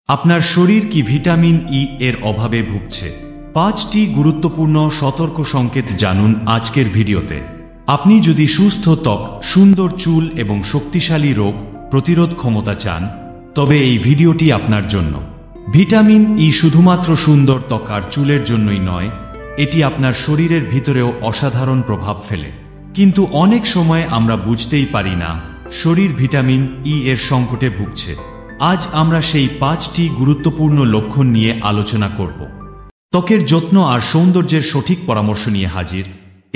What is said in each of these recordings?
আপনার শরীর কি ভিটামিন ই এর অভাবে ভুগছে? 5টি গুরুত্বপূর্ণ সতর্ক সংকেত জানুন আজকের ভিডিওতে। আপনি যদি সুস্থ ত্বক, সুন্দর চুল এবং শক্তিশালী রোগ প্রতিরোধ ক্ষমতা চান, তবে এই ভিডিওটি আপনার জন্য। ভিটামিন ই শুধুমাত্র সুন্দর ত্বক আর চুলের জন্যই নয়, এটি আপনার শরীরের ভিতরেও অসাধারণ প্রভাব ফেলে। কিন্তু অনেক সময় আমরা বুঝতেই পারি না শরীর ভিটামিন ই এর সংকটে ভুগছে। আজ আমরা সেই 5টি গুরুত্বপূর্ণ লক্ষণ নিয়ে আলোচনা করব। ত্বকের যত্ন আর সৌন্দর্যের সঠিক পরামর্শ নিয়ে হাজির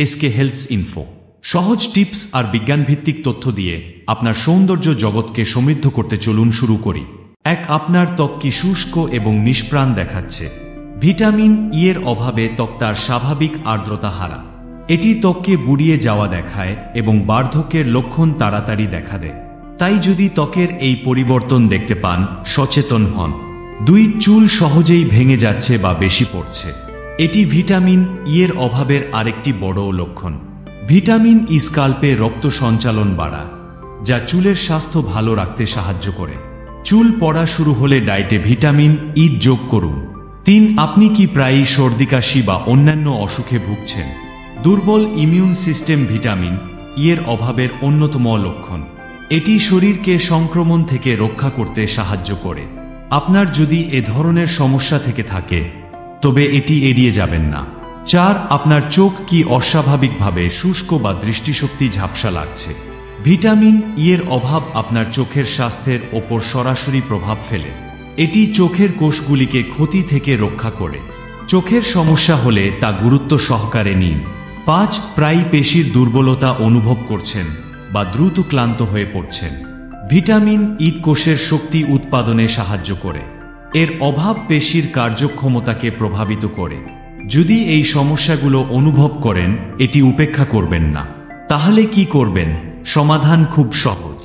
এসকে হেলথস ইনফো। সহজ টিপস আর বিজ্ঞানভিত্তিক তথ্য দিয়ে আপনার সৌন্দর্য জগৎকে সমৃদ্ধ করতে চলুন শুরু করি। 1. আপনার ত্বক কি শুষ্ক এবং নিষ্প্রাণ দেখাচ্ছে? ভিটামিন ই এর অভাবে ত্বক তার স্বাভাবিক আর্দ্রতা হারা। এটি ত্বককে বুড়িয়ে যাওয়া দেখায় এবং বার্ধক্যের লক্ষণ তাড়াতাড়ি দেখা দেয়। তাই যদি ত্বকের এই পরিবর্তন দেখতে পান, সচেতন হন। 2. চুল সহজেই ভেঙে যাচ্ছে বা বেশি পড়ছে। এটি ভিটামিন ই এর অভাবের আরেকটি বড় লক্ষণ। ভিটামিন ই স্কাল্পে রক্ত সঞ্চালন বাড়ায়, যা চুলের স্বাস্থ্য ভালো রাখতে সাহায্য করে। চুল পড়া শুরু হলে ডায়েটে ভিটামিন ই যোগ করুন। 3. আপনি কি প্রায়ই সর্দি কাশি বা অন্যান্য অসুখে ভুগছেন? দুর্বল ইমিউন সিস্টেম ভিটামিন ই এর অভাবের অন্যতম লক্ষণ। এটি শরীরকে সংক্রমণ থেকে রক্ষা করতে সাহায্য করে। আপনার যদি এ ধরনের সমস্যা থেকে থাকে, তবে এটি এড়িয়ে যাবেন না। 4. আপনার চোখ কি অস্বাভাবিকভাবে শুষ্ক বা দৃষ্টিশক্তি ঝাপসা লাগছে? ভিটামিন ই এর অভাব আপনার চোখের স্বাস্থ্যের ওপর সরাসরি প্রভাব ফেলে। এটি চোখের কোষগুলিকে ক্ষতি থেকে রক্ষা করে। চোখের সমস্যা হলে তা গুরুত্ব সহকারে নিন। 5. প্রায়ই পেশির দুর্বলতা অনুভব করছেন বা দ্রুত ক্লান্ত হয়ে পড়ছেন? ভিটামিন ই কোষের শক্তি উৎপাদনে সাহায্য করে। এর অভাব পেশির কার্যক্ষমতাকে প্রভাবিত করে। যদি এই সমস্যাগুলো অনুভব করেন, এটি উপেক্ষা করবেন না। তাহলে কি করবেন? সমাধান খুব সহজ।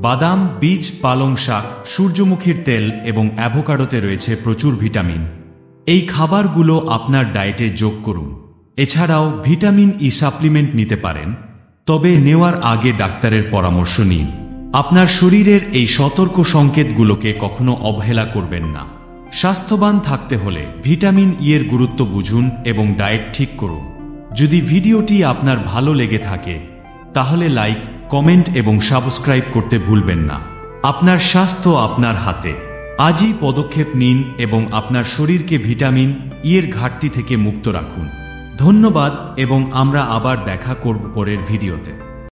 বাদাম, বীজ, পালং শাক, সূর্যমুখীর তেল এবং অ্যাভোকাডোতে রয়েছে প্রচুর ভিটামিন। এই খাবারগুলো আপনার ডায়েটে যোগ করুন। এছাড়াও ভিটামিন ই সাপ্লিমেন্ট নিতে পারেন, তবে নেওয়ার আগে ডাক্তারের পরামর্শ নিন। আপনার শরীরের এই সতর্ক সংকেতগুলোকে কখনো অবহেলা করবেন না। স্বাস্থ্যবান থাকতে হলে ভিটামিন ই এর গুরুত্ব বুঝুন এবং ডায়েট ঠিক করুন। যদি ভিডিওটি আপনার ভালো লেগে থাকে, তাহলে লাইক, কমেন্ট এবং সাবস্ক্রাইব করতে ভুলবেন না। আপনার স্বাস্থ্য আপনার হাতে। আজই পদক্ষেপ নিন এবং আপনার শরীরকে ভিটামিন ই এর ঘাটতি থেকে মুক্ত রাখুন। ধন্যবাদ এবং আমরা আবার দেখা করব পরের ভিডিওতে।